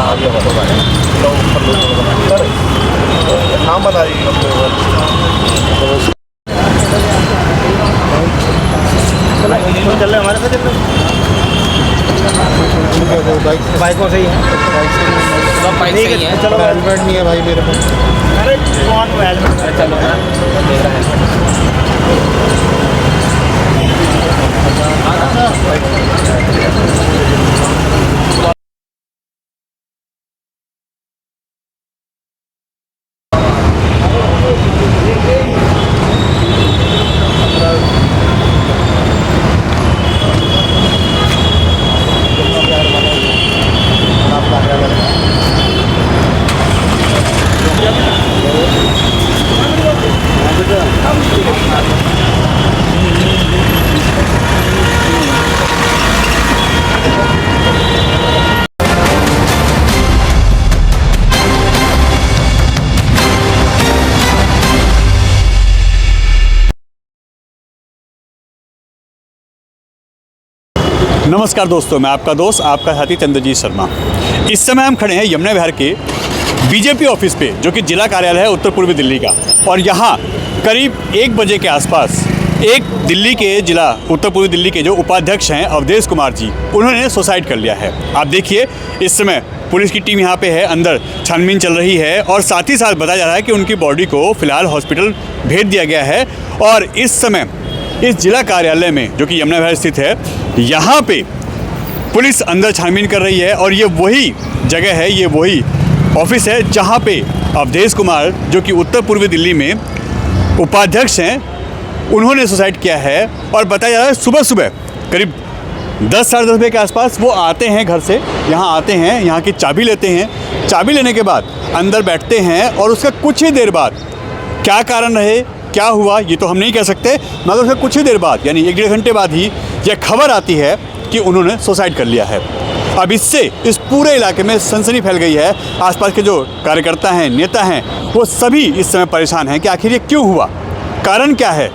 नाम बताइए। चल रहे हमारे साथ बाइकों से ही है। सब बाइक से ही है। चलो हेलमेट नहीं है भाई मेरे पास। अरे कौन हेलमेट? चलो देख रहे हैं। नमस्कार दोस्तों, मैं आपका दोस्त आपका साथी चंद्रजीत शर्मा। इस समय हम खड़े हैं यमुना विहार के बीजेपी ऑफिस पे, जो कि जिला कार्यालय है उत्तर पूर्वी दिल्ली का। और यहाँ करीब 1 बजे के आसपास एक दिल्ली के जिला उत्तर पूर्वी दिल्ली के जो उपाध्यक्ष हैं अवधेश कुमार जी, उन्होंने सुसाइड कर लिया है। आप देखिए इस समय पुलिस की टीम यहाँ पे है, अंदर छानबीन चल रही है और साथ ही साथ बताया जा रहा है कि उनकी बॉडी को फिलहाल हॉस्पिटल भेज दिया गया है। और इस समय इस जिला कार्यालय में, जो कि यमुना विहार स्थित है, यहाँ पे पुलिस अंदर छानबीन कर रही है। और ये वही जगह है, ये वही ऑफिस है जहाँ पे अवधेश कुमार, जो कि उत्तर पूर्वी दिल्ली में उपाध्यक्ष हैं, उन्होंने सुसाइड किया है। और बताया जा रहा है सुबह सुबह करीब 10 साढ़े 10 बजे के आसपास वो आते हैं घर से, यहाँ आते हैं, यहाँ की चाबी लेते हैं। चाबी लेने के बाद अंदर बैठते हैं और उसका कुछ ही देर बाद क्या कारण रहे, क्या हुआ, ये तो हम नहीं कह सकते, मगर उसके कुछ ही देर बाद यानी 1 डेढ़ घंटे बाद ही यह खबर आती है कि उन्होंने सुसाइड कर लिया है। अब इससे इस पूरे इलाके में सनसनी फैल गई है। आसपास के जो कार्यकर्ता हैं, नेता हैं, वो सभी इस समय परेशान हैं कि आखिर ये क्यों हुआ, कारण क्या है।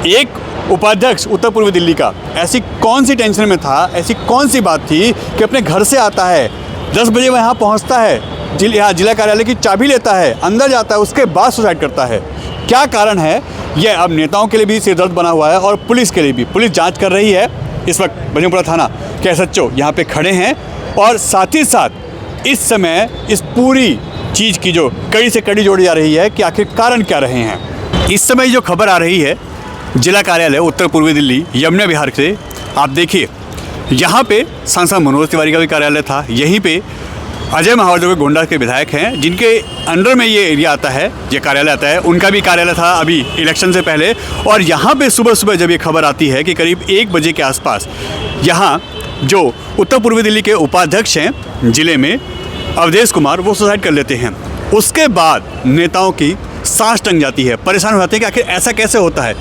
एक उपाध्यक्ष उत्तर पूर्वी दिल्ली का ऐसी कौन सी टेंशन में था, ऐसी कौन सी बात थी कि अपने घर से आता है, 10 बजे वह यहाँ पहुँचता है, जिला कार्यालय की चाबी लेता है, अंदर जाता है, उसके बाद सुसाइड करता है। क्या कारण है, यह अब नेताओं के लिए भी सिरदर्द बना हुआ है और पुलिस के लिए भी। पुलिस जांच कर रही है। इस वक्त बजरंगपुरा थाना के एसएचओ यहाँ पे खड़े हैं और साथ ही साथ इस समय इस पूरी चीज़ की जो कड़ी से कड़ी जोड़ी जा रही है कि आखिर कारण क्या रहे हैं। इस समय जो खबर आ रही है जिला कार्यालय उत्तर पूर्वी दिल्ली यमुना विहार से, आप देखिए यहाँ पे सांसद मनोज तिवारी का भी कार्यालय था, यहीं पे अजय महावर जो गोंडा के विधायक हैं, जिनके अंडर में ये एरिया आता है, ये कार्यालय आता है, उनका भी कार्यालय था अभी इलेक्शन से पहले। और यहाँ पे सुबह सुबह जब ये खबर आती है कि करीब 1 बजे के आसपास यहाँ जो उत्तर पूर्वी दिल्ली के उपाध्यक्ष हैं ज़िले में अवधेश कुमार, वो सुसाइड कर लेते हैं, उसके बाद नेताओं की सांस टंग जाती है, परेशान हो जाते हैं कि आखिर ऐसा कैसे होता है।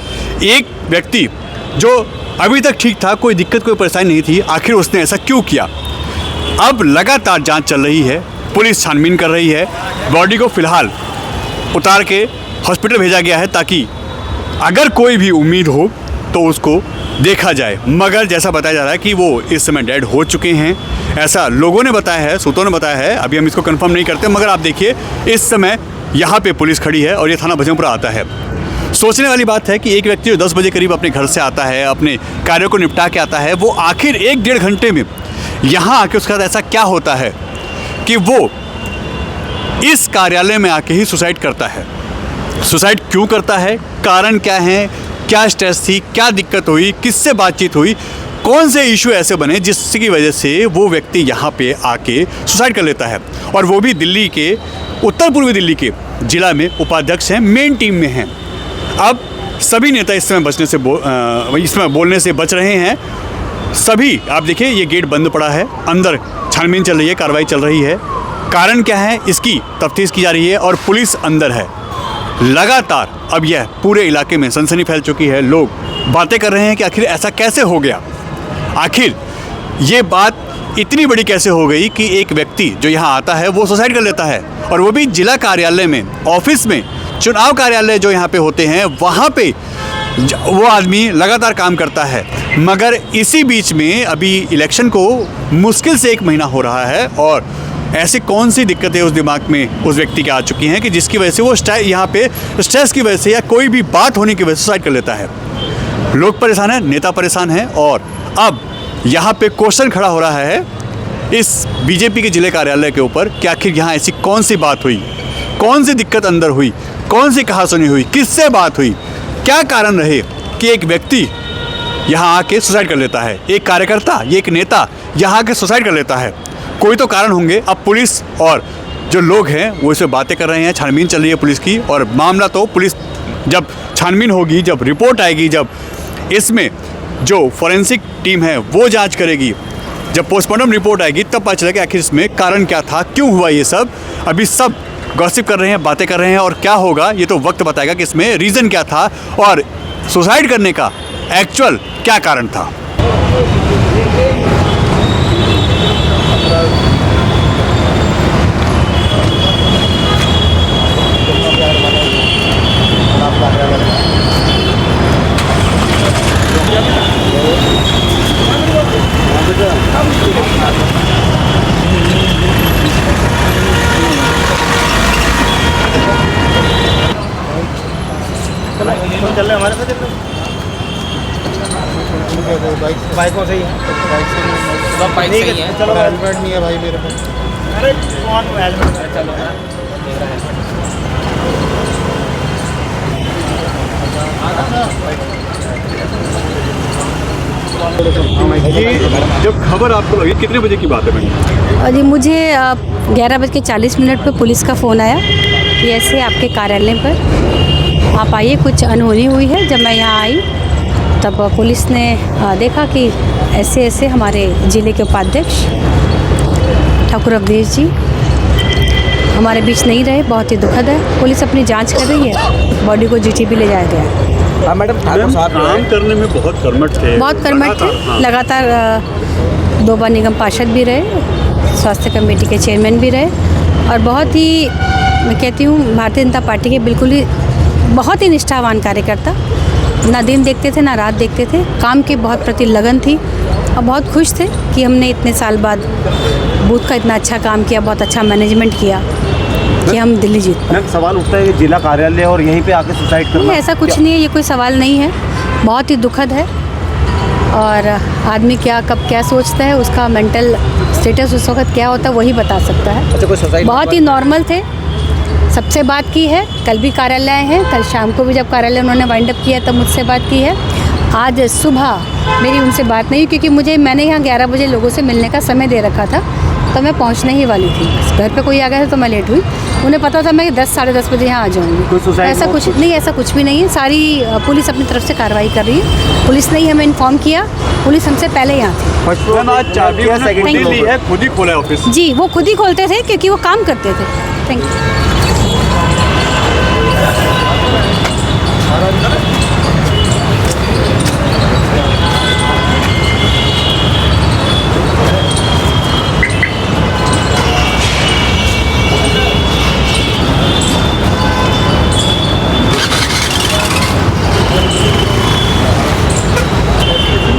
एक व्यक्ति जो अभी तक ठीक था, कोई दिक्कत कोई परेशानी नहीं थी, आखिर उसने ऐसा क्यों किया। अब लगातार जांच चल रही है, पुलिस छानबीन कर रही है। बॉडी को फिलहाल उतार के हॉस्पिटल भेजा गया है ताकि अगर कोई भी उम्मीद हो तो उसको देखा जाए। मगर जैसा बताया जा रहा है कि वो इस समय डेड हो चुके हैं, ऐसा लोगों ने बताया है, सूत्रों ने बताया है। अभी हम इसको कंफर्म नहीं करते, मगर आप देखिए इस समय यहाँ पे पुलिस खड़ी है और ये थाना बजरंगपुरा आता है। सोचने वाली बात है कि एक व्यक्ति जो 10 बजे करीब अपने घर से आता है, अपने कार्यों को निपटा के आता है, वो आखिर 1 डेढ़ घंटे में यहाँ आके उसके साथ ऐसा क्या होता है कि वो इस कार्यालय में आके ही सुसाइड करता है। सुसाइड क्यों करता है, कारण क्या है, क्या स्ट्रेस थी, क्या दिक्कत हुई, किससे बातचीत हुई, कौन से इशू ऐसे बने जिसकी वजह से वो व्यक्ति यहाँ पे आके सुसाइड कर लेता है। और वो भी दिल्ली के उत्तर पूर्वी दिल्ली के जिला में उपाध्यक्ष हैं, मेन टीम में हैं। अब सभी नेता इस समय बोलने से बच रहे हैं। सभी आप देखिए ये गेट बंद पड़ा है, अंदर छानबीन चल रही है, कार्रवाई चल रही है। कारण क्या है इसकी तफ्तीश की जा रही है और पुलिस अंदर है। लगातार अब यह पूरे इलाके में सनसनी फैल चुकी है, लोग बातें कर रहे हैं कि आखिर ऐसा कैसे हो गया, आखिर ये बात इतनी बड़ी कैसे हो गई कि एक व्यक्ति जो यहाँ आता है वो सुसाइड कर लेता है, और वो भी जिला कार्यालय में, ऑफिस में। चुनाव कार्यालय जो यहाँ पे होते हैं वहाँ पे वो आदमी लगातार काम करता है। मगर इसी बीच में अभी इलेक्शन को मुश्किल से 1 महीना हो रहा है और ऐसी कौन सी दिक्कतें उस दिमाग में उस व्यक्ति के आ चुकी हैं कि जिसकी वजह से वो यहाँ पे स्ट्रेस की वजह से या कोई भी बात होने की वजह से सुसाइड कर लेता है। लोग परेशान हैं, नेता परेशान हैं और अब यहाँ पे क्वेश्चन खड़ा हो रहा है इस बीजेपी के जिले कार्यालय के ऊपर कि आखिर यहाँ ऐसी कौन सी बात हुई, कौन सी दिक्कत अंदर हुई, कौन सी कहासुनी हुई, किससे बात हुई, क्या कारण रहे कि एक व्यक्ति यहाँ आके सुसाइड कर लेता है, एक कार्यकर्ता, ये एक नेता यहाँ आके सुसाइड कर लेता है। कोई तो कारण होंगे। अब पुलिस और जो लोग हैं वो इस पर बातें कर रहे हैं, छानबीन चल रही है पुलिस की और मामला तो पुलिस जब छानबीन होगी, जब रिपोर्ट आएगी, जब इसमें जो फॉरेंसिक टीम है वो जांच करेगी, जब पोस्टमार्टम रिपोर्ट आएगी तब पता चलेगा आखिर इसमें कारण क्या था, क्यों हुआ ये सब। अभी सब गॉसिप कर रहे हैं, बातें कर रहे हैं और क्या होगा ये तो वक्त बताएगा कि इसमें रीज़न क्या था और सुसाइड करने का एक्चुअल क्या कारण था। चल रहे हमारे साथ बाइकों से ही है। सब बाइक से ही है। चलो हेलमेट नहीं है भाई मेरे पास। अरे कौन हेलमेट? चलो ना ये जब खबर आपको लगी कितने बजे की बात है मैम? जी मुझे 11:40 पर पुलिस का फ़ोन आया कि ऐसे आपके कार्यालय पर आप आइए, कुछ अनहोनी हुई है। जब मैं यहाँ आई तब पुलिस ने देखा कि ऐसे ऐसे हमारे ज़िले के उपाध्यक्ष ठाकुर अवधेश जी हमारे बीच नहीं रहे, बहुत ही दुखद है। पुलिस अपनी जांच कर रही है, बॉडी को जीटीबी ले जाया गया है। मैडम ठाकुर साहब काम करने में बहुत कर्मठ थे, बहुत कर्मठ थे, लगातार 2 बार निगम पार्षद भी रहे, स्वास्थ्य कमेटी के चेयरमैन भी रहे और बहुत ही, मैं कहती हूँ, भारतीय जनता पार्टी के बिल्कुल ही बहुत ही निष्ठावान कार्यकर्ता। ना दिन देखते थे ना रात देखते थे, काम की बहुत प्रति लगन थी और बहुत खुश थे कि हमने इतने साल बाद बूथ का इतना अच्छा काम किया, बहुत अच्छा मैनेजमेंट किया कि हम दिल्ली जीत पाए। सवाल उठता है कि जिला कार्यालय और यहीं पे आके सुसाइड नहीं, करना, ऐसा कुछ नहीं है, ये कोई सवाल नहीं है, बहुत ही दुखद है। और आदमी क्या कब क्या सोचता है, उसका मेंटल स्टेटस उस वक्त क्या होता है वही बता सकता है। अच्छा कोई सुसाइड बहुत ही नॉर्मल थे, सबसे बात की है, कल भी कार्यालय आए हैं, कल शाम को भी जब कार्यालय उन्होंने वाइंड अप किया तब मुझसे बात की है। आज सुबह मेरी उनसे बात नहीं, क्योंकि मैंने यहाँ 11 बजे लोगों से मिलने का समय दे रखा था, तो मैं पहुँचने ही वाली थी। घर पे कोई आ गया था तो मैं लेट हुई, उन्हें पता था मैं 10 साढ़े 10 बजे यहाँ आ जाऊँगी। ऐसा कुछ नहीं, ऐसा कुछ भी नहीं है। सारी पुलिस अपनी तरफ से कार्रवाई कर रही है। पुलिस ने ही हमें इन्फॉर्म किया, पुलिस हमसे पहले यहाँ थी। आज चाबी खुद ही ली है, खुद ही खोला है ऑफिस। जी, वो खुद ही खोलते थे क्योंकि वो काम करते थे। Thank you.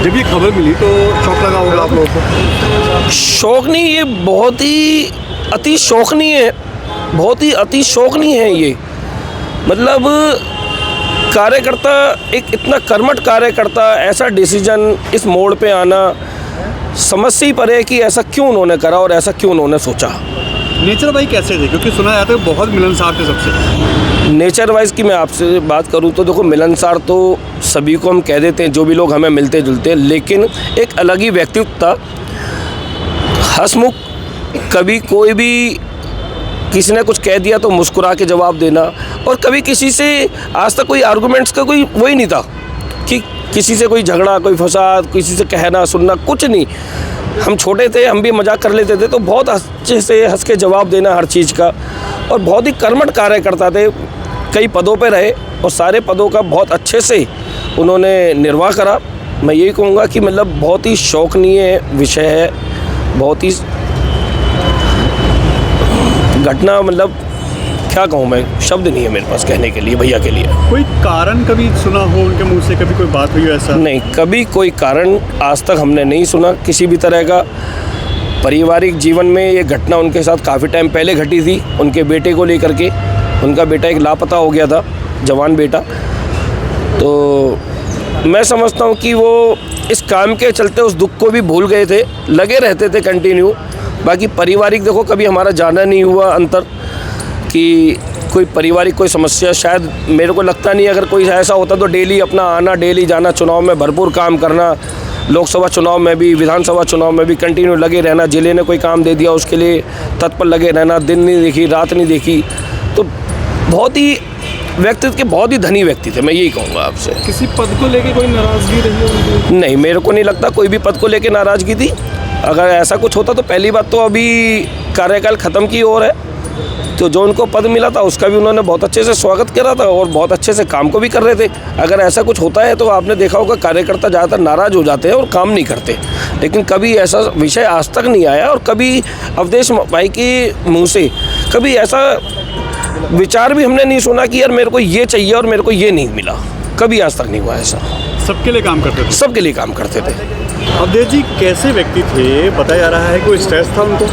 जब ये खबर मिली तो शौक लगा होगा आप लोगों को? शौक नहीं, ये बहुत ही अति शौकनीय है, बहुत ही अति शौकनीय है ये। मतलब कार्यकर्ता, एक इतना कर्मठ कार्यकर्ता, ऐसा डिसीजन इस मोड़ पे आना समझ से ही परे कि ऐसा क्यों उन्होंने करा और ऐसा क्यों उन्होंने सोचा। नेचर भाई कैसे थे? क्योंकि सुना जाता है बहुत मिलनसार थे सबसे। नेचर वाइज की मैं आपसे बात करूं तो देखो, मिलनसार तो सभी को हम कह देते हैं, जो भी लोग हमें मिलते जुलते हैं, लेकिन एक अलग ही व्यक्तित्व था, हंसमुख। कभी कोई भी किसी ने कुछ कह दिया तो मुस्कुरा के जवाब देना, और कभी किसी से आज तक कोई आर्गूमेंट्स का कोई वही नहीं था कि किसी से कोई झगड़ा, कोई फसाद, किसी से कहना सुनना, कुछ नहीं। हम छोटे थे, हम भी मजाक कर लेते थे, तो बहुत अच्छे से हंस के जवाब देना हर चीज़ का, और बहुत ही कर्मठ कार्यकर्ता थे। कई पदों पे रहे और सारे पदों का बहुत अच्छे से उन्होंने निर्वाह करा। मैं यही कहूँगा कि मतलब बहुत ही शौकनीय विषय है, बहुत ही घटना, मतलब क्या कहूँ मैं, शब्द नहीं है मेरे पास कहने के लिए भैया के लिए। कोई कारण कभी सुना हो उनके मुंह से, कभी कोई बात हुई हो ऐसा? नहीं, कभी कोई कारण आज तक हमने नहीं सुना किसी भी तरह का। पारिवारिक जीवन में ये घटना उनके साथ काफ़ी टाइम पहले घटी थी, उनके बेटे को लेकर के। उनका बेटा एक लापता हो गया था, जवान बेटा। तो मैं समझता हूँ कि वो इस काम के चलते उस दुख को भी भूल गए थे, लगे रहते थे कंटिन्यू। बाकी पारिवारिक देखो कभी हमारा जाना नहीं हुआ अंतर कि कोई पारिवारिक कोई समस्या, शायद मेरे को लगता नहीं अगर कोई ऐसा होता तो डेली अपना आना, डेली जाना, चुनाव में भरपूर काम करना, लोकसभा चुनाव में भी, विधानसभा चुनाव में भी कंटिन्यू लगे रहना, जिले ने कोई काम दे दिया उसके लिए तत्पर लगे रहना, दिन नहीं देखी, रात नहीं देखी। तो बहुत ही व्यक्तित्व के बहुत ही धनी व्यक्ति थे, मैं यही कहूँगा आपसे। किसी पद को लेके कोई नाराजगी रही है उनकी? नहीं, मेरे को नहीं लगता कोई भी पद को लेके नाराज़गी थी। अगर ऐसा कुछ होता तो पहली बात तो अभी कार्यकाल ख़त्म की ओर है, तो जो उनको पद मिला था उसका भी उन्होंने बहुत अच्छे से स्वागत करा था और बहुत अच्छे से काम को भी कर रहे थे। अगर ऐसा कुछ होता है तो आपने देखा होगा कार्यकर्ता ज़्यादातर नाराज़ हो जाते हैं और काम नहीं करते, लेकिन कभी ऐसा विषय आज तक नहीं आया और कभी अवधेश भाई के मुँह से कभी ऐसा विचार भी हमने नहीं सुना कि यार मेरे को ये चाहिए और मेरे को ये नहीं मिला। कभी आज तक नहीं हुआ ऐसा। सबके लिए काम करते थे। सबके लिए काम करते थे। अवधेश जी कैसे व्यक्ति थे? बताया जा रहा है कोई स्ट्रेस था उनको?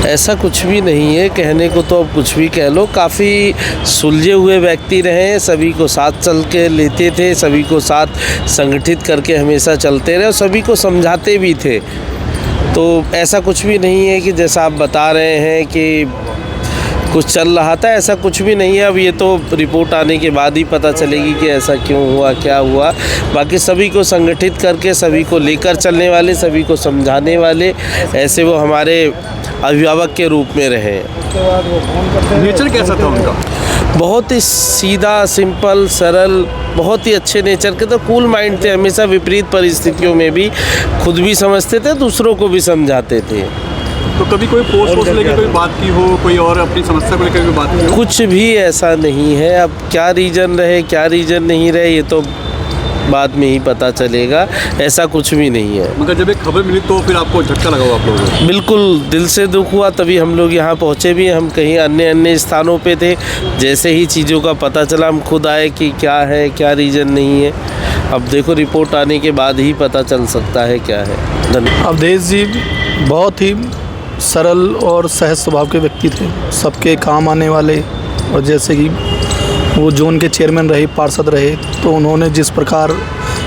ऐसा कुछ भी नहीं है, कहने को तो अब कुछ भी कह लो। काफ़ी सुलझे हुए व्यक्ति रहे, सभी को साथ चल के लेते थे, सभी को साथ संगठित करके हमेशा चलते रहे और सभी को समझाते भी थे। तो ऐसा कुछ भी नहीं है कि जैसा आप बता रहे हैं कि कुछ चल रहा था, ऐसा कुछ भी नहीं है। अब ये तो रिपोर्ट आने के बाद ही पता चलेगी कि ऐसा क्यों हुआ, क्या हुआ। बाकी सभी को संगठित करके, सभी को लेकर चलने वाले, सभी को समझाने वाले, ऐसे वो हमारे अभिभावक के रूप में रहे। नेचर कैसा था उनका? बहुत ही सीधा, सिंपल, सरल, बहुत ही अच्छे नेचर के, तो कूल माइंड थे। हमेशा विपरीत परिस्थितियों में भी खुद भी समझते थे, दूसरों को भी समझाते थे। तो कभी कोई पोस्ट लेके कोई बात की हो, कोई और अपनी समस्या को लेकर कोई बात की हो? कुछ भी ऐसा नहीं है। अब क्या रीज़न रहे, क्या रीज़न नहीं रहे, ये तो बाद में ही पता चलेगा। ऐसा कुछ भी नहीं है। मगर जब एक खबर मिली तो फिर आपको झटका लगा होगा आप लोगों को? बिल्कुल दिल से दुख हुआ, तभी हम लोग यहाँ पहुँचे भी। हम कहीं अन्य स्थानों पे थे, जैसे ही चीज़ों का पता चला हम खुद आए कि क्या है, क्या रीज़न नहीं है। अब देखो रिपोर्ट आने के बाद ही पता चल सकता है क्या है। धन्यवाद। अवधेश जी बहुत ही सरल और सहज स्वभाव के व्यक्ति थे, सबके काम आने वाले। और जैसे कि वो जोन के चेयरमैन रहे, पार्षद रहे, तो उन्होंने जिस प्रकार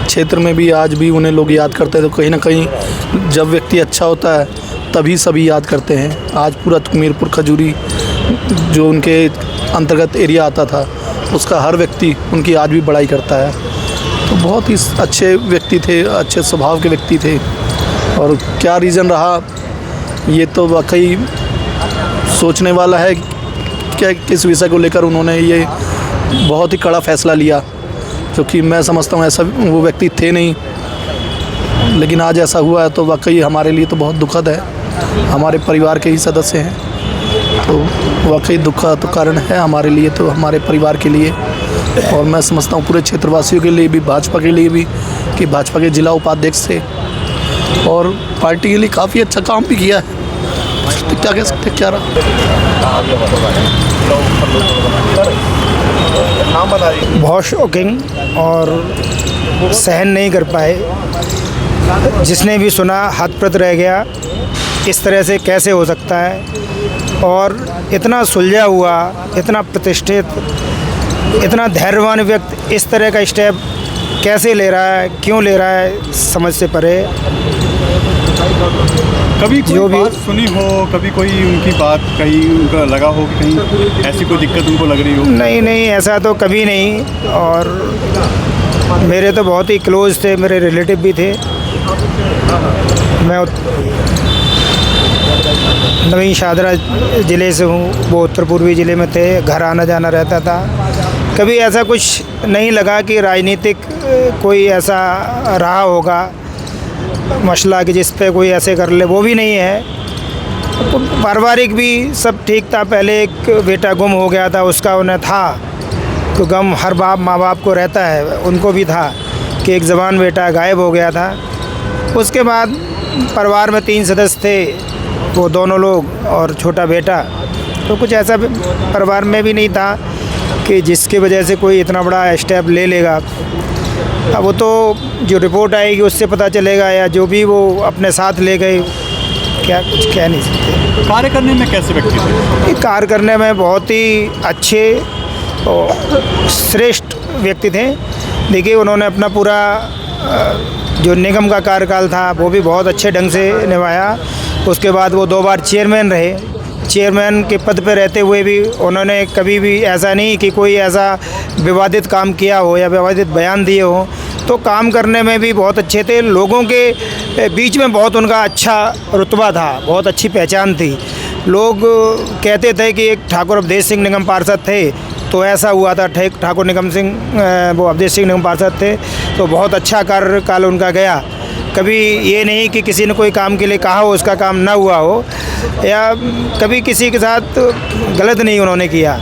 क्षेत्र में भी आज भी उन्हें लोग याद करते हैं। तो कहीं ना कहीं जब व्यक्ति अच्छा होता है तभी सभी याद करते हैं। आज पूरा मीरपुर खजूरी जो उनके अंतर्गत एरिया आता था, उसका हर व्यक्ति उनकी आज भी बड़ाई करता है। तो बहुत ही अच्छे व्यक्ति थे, अच्छे स्वभाव के व्यक्ति थे। और क्या रीज़न रहा ये तो वाकई सोचने वाला है क्या किस विषय को लेकर उन्होंने ये बहुत ही कड़ा फैसला लिया, क्योंकि मैं समझता हूँ ऐसा वो व्यक्ति थे नहीं, लेकिन आज ऐसा हुआ है तो वाकई हमारे लिए तो बहुत दुखद है। हमारे परिवार के ही सदस्य हैं, तो वाकई दुख का तो कारण है हमारे लिए, तो हमारे परिवार के लिए। और मैं समझता हूँ पूरे क्षेत्रवासियों के लिए भी, भाजपा के लिए भी, कि भाजपा के जिला उपाध्यक्ष थे और पार्टी के लिए काफ़ी अच्छा काम भी किया है। तो क्या कह सकते, क्या रहा। बहुत शॉकिंग और सहन नहीं कर पाए। जिसने भी सुना हतप्रत रह गया, इस तरह से कैसे हो सकता है। और इतना सुलझा हुआ, इतना प्रतिष्ठित, इतना धैर्यवान व्यक्ति इस तरह का स्टेप कैसे ले रहा है, क्यों ले रहा है, समझ से परे। कभी कोई जो भी बात सुनी हो, कभी कोई उनकी बात कहीं उनका लगा हो कि कहीं ऐसी कोई दिक्कत उनको लग रही हो? नहीं, ऐसा तो कभी नहीं। और मेरे तो बहुत ही क्लोज थे, मेरे रिलेटिव भी थे। मैं नवीन शाहदरा ज़िले से हूँ, वो उत्तर पूर्वी ज़िले में थे, घर आना जाना रहता था। कभी ऐसा कुछ नहीं लगा कि राजनीतिक कोई ऐसा रहा होगा मसला कि जिस पे कोई ऐसे कर ले, वो भी नहीं है। पारिवारिक भी सब ठीक था। पहले एक बेटा गुम हो गया था, उसका उन्हें था तो गम हर माँ बाप को रहता है, उनको भी था कि एक जवान बेटा गायब हो गया था। उसके बाद परिवार में 3 सदस्य थे, वो दोनों लोग और छोटा बेटा। तो कुछ ऐसा परिवार में भी नहीं था कि जिसकी वजह से कोई इतना बड़ा स्टेप ले लेगा। अब वो तो जो रिपोर्ट आएगी उससे पता चलेगा, या जो भी वो अपने साथ ले गए क्या कुछ कह नहीं सकते। कार्य करने में कैसे व्यक्ति थे? ये कार्य करने में बहुत ही अच्छे और श्रेष्ठ व्यक्ति थे। देखिए उन्होंने अपना पूरा जो निगम का कार्यकाल था वो भी बहुत अच्छे ढंग से निभाया। उसके बाद वो 2 बार चेयरमैन रहे। चेयरमैन के पद पर रहते हुए भी उन्होंने कभी भी ऐसा नहीं कि कोई ऐसा विवादित काम किया हो या विवादित बयान दिए हो। तो काम करने में भी बहुत अच्छे थे। लोगों के बीच में बहुत उनका अच्छा रुतबा था, बहुत अच्छी पहचान थी। लोग कहते थे कि एक ठाकुर अवधेश सिंह निगम पार्षद थे तो ऐसा हुआ था। ठाकुर निगम सिंह वो अवधेश सिंह निगम पार्षद थे तो बहुत अच्छा कार्यकाल उनका गया। कभी ये नहीं कि किसी ने कोई काम के लिए कहा हो उसका काम ना हुआ हो या कभी किसी के साथ गलत नहीं उन्होंने किया।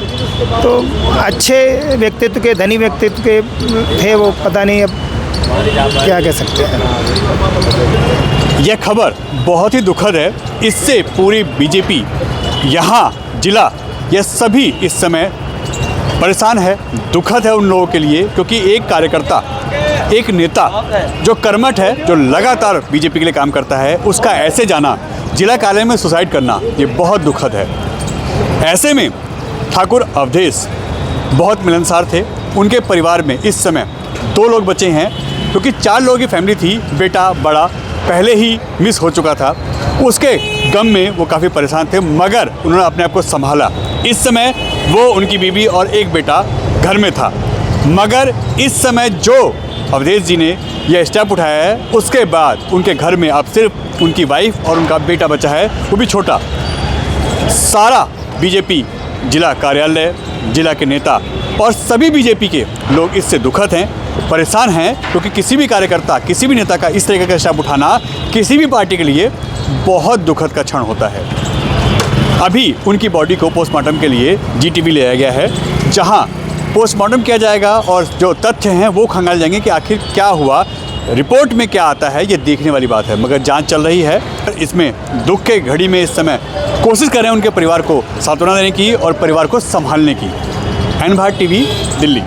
तो अच्छे व्यक्तित्व के, धनी व्यक्तित्व के थे वो। पता नहीं अब क्या कह सकते हैं। यह खबर बहुत ही दुखद है। इससे पूरी बीजेपी, यहाँ जिला, यह सभी इस समय परेशान है। दुखद है उन लोगों के लिए, क्योंकि एक कार्यकर्ता, एक नेता जो कर्मठ है, जो लगातार बीजेपी के लिए काम करता है, उसका ऐसे जाना, जिला कार्यालय में सुसाइड करना, ये बहुत दुखद है। ऐसे में ठाकुर अवधेश बहुत मिलनसार थे। उनके परिवार में इस समय 2 लोग बचे हैं, क्योंकि 4 लोगों की फैमिली थी। बेटा बड़ा पहले ही मिस हो चुका था। उसके गम में वो काफ़ी परेशान थे, मगर उन्होंने अपने आप को संभाला। इस समय वो, उनकी बीवी और एक बेटा घर में था। मगर इस समय जो अवधेश जी ने यह स्टेप उठाया है, उसके बाद उनके घर में अब सिर्फ उनकी वाइफ और उनका बेटा बचा है, वो भी छोटा। सारा बीजेपी जिला कार्यालय, जिला के नेता और सभी बीजेपी के लोग इससे दुखद हैं, परेशान हैं, क्योंकि किसी भी कार्यकर्ता, किसी भी नेता का इस तरीके का स्टेप उठाना किसी भी पार्टी के लिए बहुत दुखद का क्षण होता है। अभी उनकी बॉडी को पोस्टमार्टम के लिए जीटीबी ले आया गया है, जहां पोस्टमार्टम किया जाएगा और जो तथ्य हैं वो खंगाल जाएंगे कि आखिर क्या हुआ, रिपोर्ट में क्या आता है, ये देखने वाली बात है। मगर जांच चल रही है। इसमें दुख के घड़ी में इस समय कोशिश कर रहे हैं उनके परिवार को सांत्वना देने की और परिवार को संभालने की। N Bharat TV, Delhi.